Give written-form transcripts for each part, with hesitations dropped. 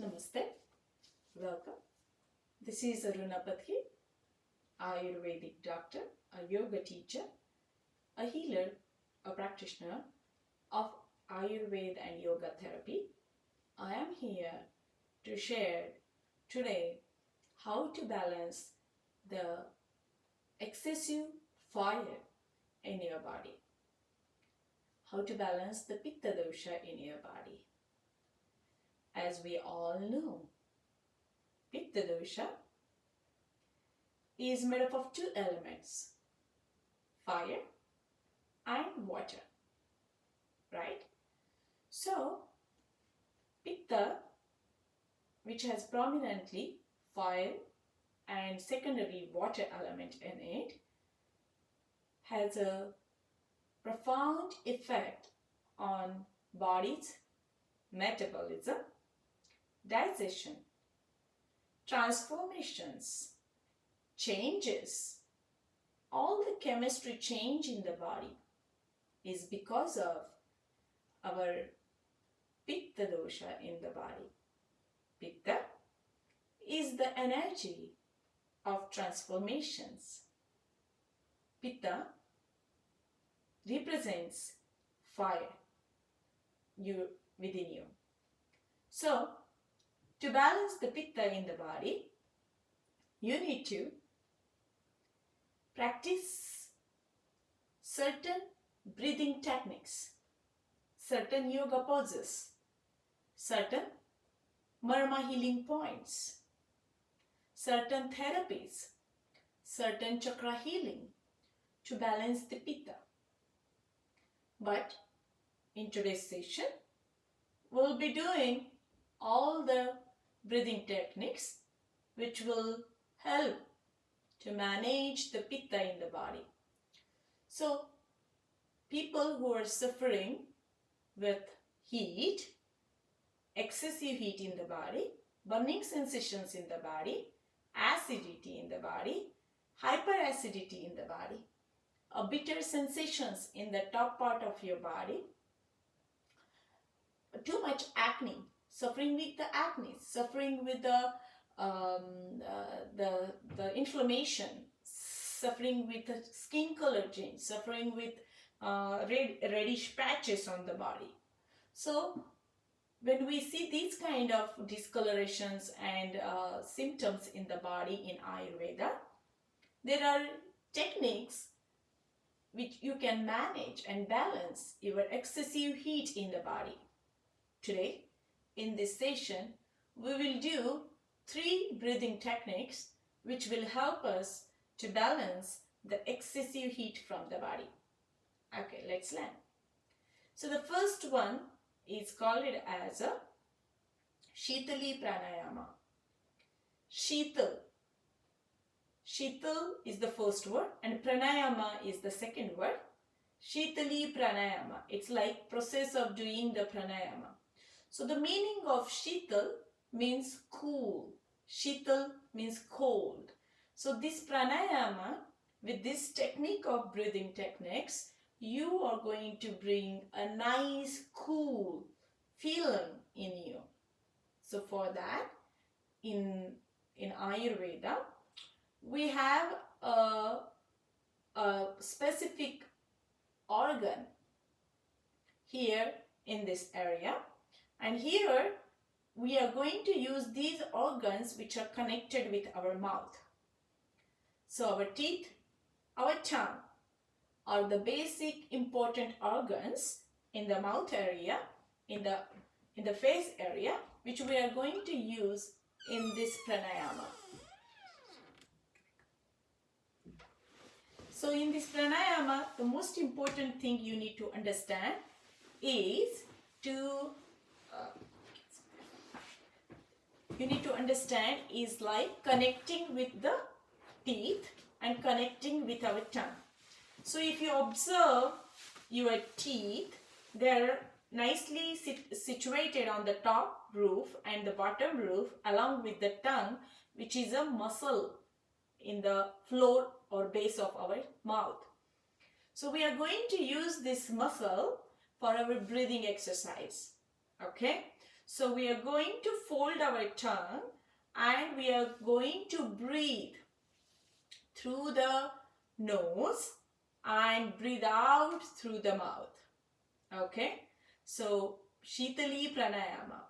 Namaste, welcome. This is Aruna Patki, Ayurvedic doctor, a yoga teacher, a healer, a practitioner of Ayurveda and yoga therapy. I am here to share today how to balance the excessive fire in your body. How to balance the Pitta dosha in your body. As we all know, Pitta dosha is made up of two elements, fire and water, right? So, Pitta, which has prominently fire and secondary water element in it, has a profound effect on body's metabolism, digestion, transformations, changes. All the chemistry change in the body is because of our Pitta dosha in the body. Pitta is the energy of transformations. Pitta represents fire within you. So, to balance the Pitta in the body, you need to practice certain breathing techniques, certain yoga poses, certain marma healing points, certain therapies, certain chakra healing to balance the Pitta. But in today's session, we'll be doing all the breathing techniques which will help to manage the Pitta in the body. So, people who are suffering with heat, excessive heat in the body, burning sensations in the body, acidity in the body, hyperacidity in the body, bitter sensations in the top part of your body, too much acne, suffering with the acne, suffering with the inflammation, suffering with the skin color change, suffering with reddish patches on the body. So, when we see these kind of discolorations and symptoms in the body in Ayurveda, there are techniques which you can manage and balance your excessive heat in the body. Today, in this session, we will do 3 breathing techniques which will help us to balance the excessive heat from the body. Okay, let's learn. So the first one is called it as a Sheetali Pranayama. Sheetal. Sheetal is the first word and Pranayama is the second word. Sheetali Pranayama. It's like process of doing the Pranayama. So the meaning of Sheetal means cool. Sheetal means cold. So this Pranayama, with this technique of breathing techniques, you are going to bring a nice cool feeling in you. So for that, in Ayurveda, we have a specific organ here in this area. And here we are going to use these organs which are connected with our mouth. So our teeth, our tongue are the basic important organs in the mouth area, in the face area, which we are going to use in this pranayama. So in this pranayama, the most important thing you need to understand is like connecting with the teeth and connecting with our tongue. So if you observe your teeth, they're nicely situated on the top roof and the bottom roof along with the tongue, which is a muscle in the floor or base of our mouth. So we are going to use this muscle for our breathing exercise. Okay. So we are going to fold our tongue and we are going to breathe through the nose and breathe out through the mouth. Okay, so Sheetali Pranayama.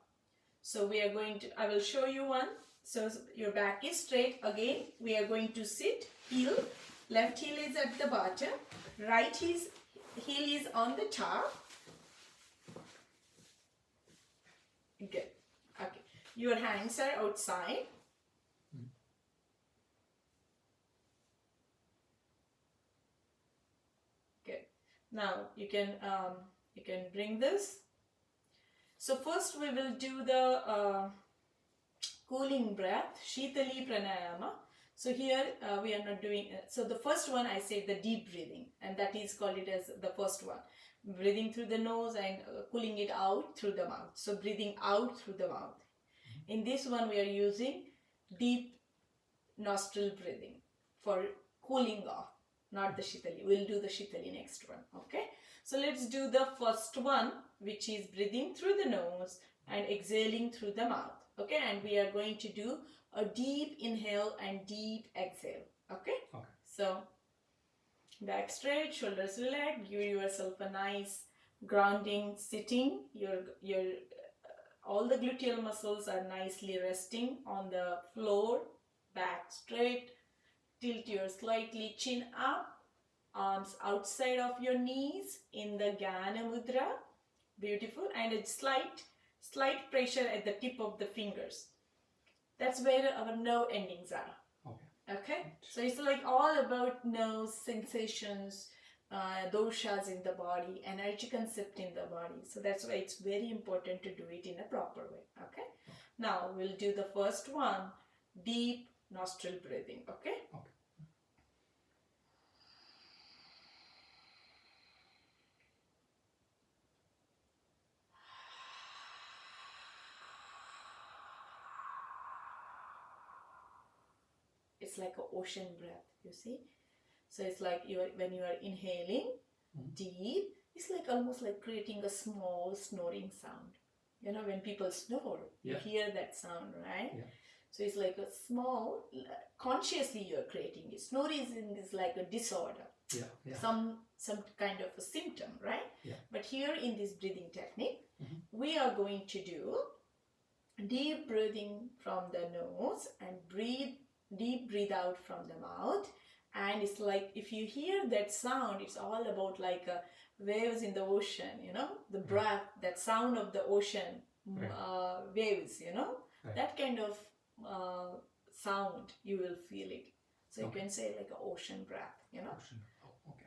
So we are going to, I will show you one. So your back is straight. Again, we are going to sit, heel, left heel is at the bottom, right heel is on the top. Good. Okay. Your hands are outside. Good. Now you can bring this. So first we will do the cooling breath, Sheetali Pranayama. So here we are not doing, so the first one I say the deep breathing, and that is called it as the first one. Breathing through the nose and cooling it out through the mouth. So breathing out through the mouth. In this one we are using deep nostril breathing for cooling off, not the Sheetali. We'll do the Sheetali next one. Okay. So let's do the first one, which is breathing through the nose and exhaling through the mouth. Okay, and we are going to do a deep inhale and deep exhale. Okay? Okay. So back straight, shoulders relaxed, give yourself a nice grounding sitting. Your all the gluteal muscles are nicely resting on the floor. Back straight, tilt your slightly chin up, arms outside of your knees in the Jnana Mudra. Beautiful. And a slight pressure at the tip of the fingers. That's where our nerve endings are. Okay. Okay. So it's like all about nerves, sensations, doshas in the body, energy concept in the body. So that's why it's very important to do it in a proper way. Okay. Now we'll do the first one, deep nostril breathing. Okay. Okay. It's like an ocean breath, you see. So it's like when you are inhaling deep, it's like almost like creating a small snoring sound. You know, when people snore, you hear that sound, right? Yeah. So it's like a small, consciously you're creating it. Snoring is like a disorder. Yeah. Yeah. Some kind of a symptom, right? Yeah. But here in this breathing technique, we are going to do deep breathing from the nose and deep breathe out from the mouth. And it's like if you hear that sound, it's all about like waves in the ocean, you know, the breath, that sound of the ocean, waves, you know, that kind of sound, you will feel it. So you can say like an ocean breath, you know. Ocean. Oh, okay.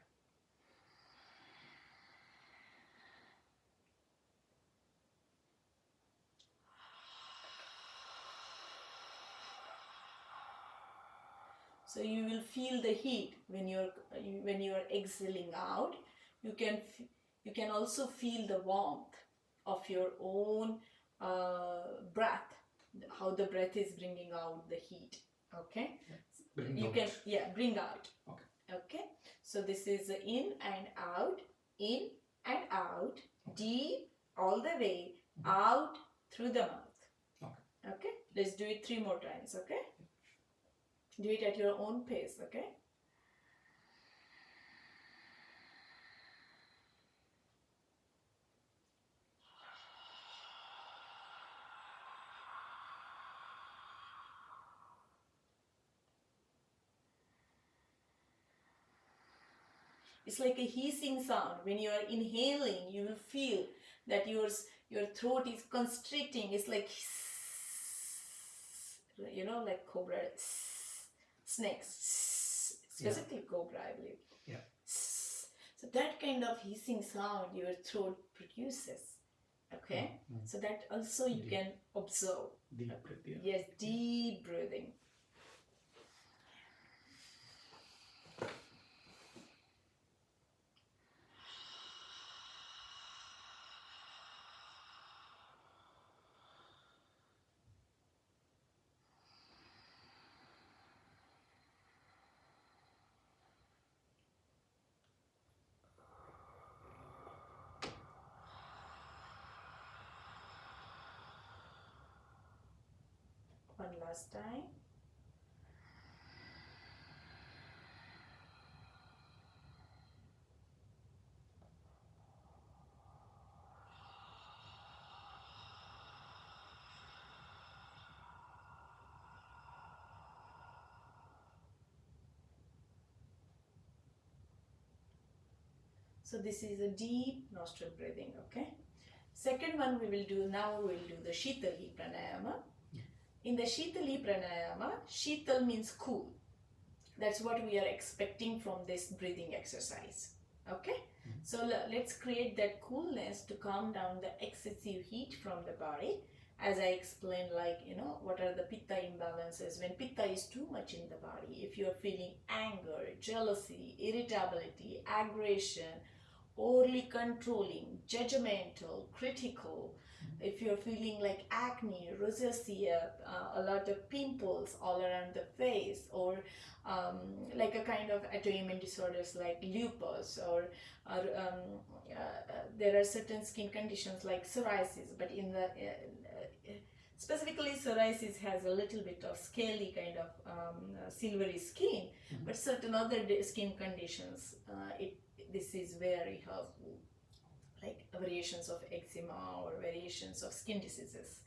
So you will feel the heat when you are exhaling out. You can also feel the warmth of your own breath. How the breath is bringing out the heat. Okay. Bring out. Okay. Okay. So this is in and out, deep all the way out through the mouth. Okay. Okay. Let's do it 3 more times. Okay. Do it at your own pace, okay? It's like a hissing sound. When you are inhaling, you will feel that your throat is constricting. It's like, you know, like cobra, snakes, specifically cobra, I believe. Yeah. So that kind of hissing sound your throat produces. Okay. So that also you can observe. Deep breathing. Yes, deep breathing. One last time. So this is a deep nostril breathing, okay? Second one we will do the Sheetali Pranayama. In the Sheetali Pranayama, Sheetal means cool. That's what we are expecting from this breathing exercise, okay? So let's create that coolness to calm down the excessive heat from the body. As I explained, like, what are the Pitta imbalances? When Pitta is too much in the body, if you're feeling anger, jealousy, irritability, aggression, overly controlling, judgmental, critical, if you're feeling like acne, rosacea, a lot of pimples all around the face, or like a kind of autoimmune disorders like lupus, or there are certain skin conditions like psoriasis, but in the specifically psoriasis has a little bit of scaly kind of silvery skin, but certain other skin conditions, this is very helpful, like variations of eczema or variations of skin diseases.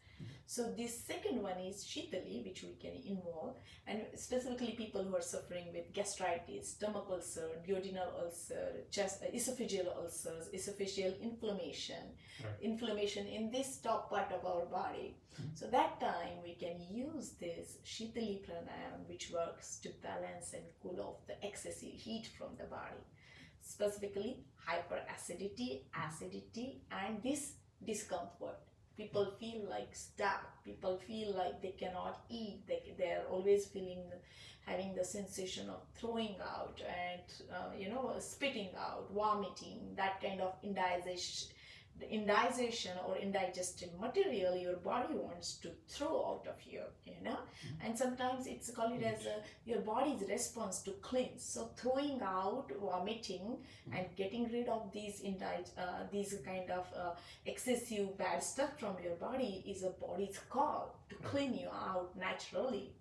So this second one is Sheetali, which we can involve, and specifically people who are suffering with gastritis, stomach ulcer, duodenal ulcer, esophageal ulcers, esophageal inflammation, inflammation in this top part of our body. So that time we can use this Sheetali Pranayama, which works to balance and cool off the excessive heat from the body. Specifically hyperacidity, acidity, and this discomfort. People feel like stuck, people feel like they cannot eat, they are always having the sensation of throwing out and spitting out, vomiting, that kind of indigestion or indigested material your body wants to throw out of you, and sometimes it's called it as your body's response to cleanse. So throwing out, vomiting, and getting rid of these kind of excessive bad stuff from your body is a body's call to clean you out naturally.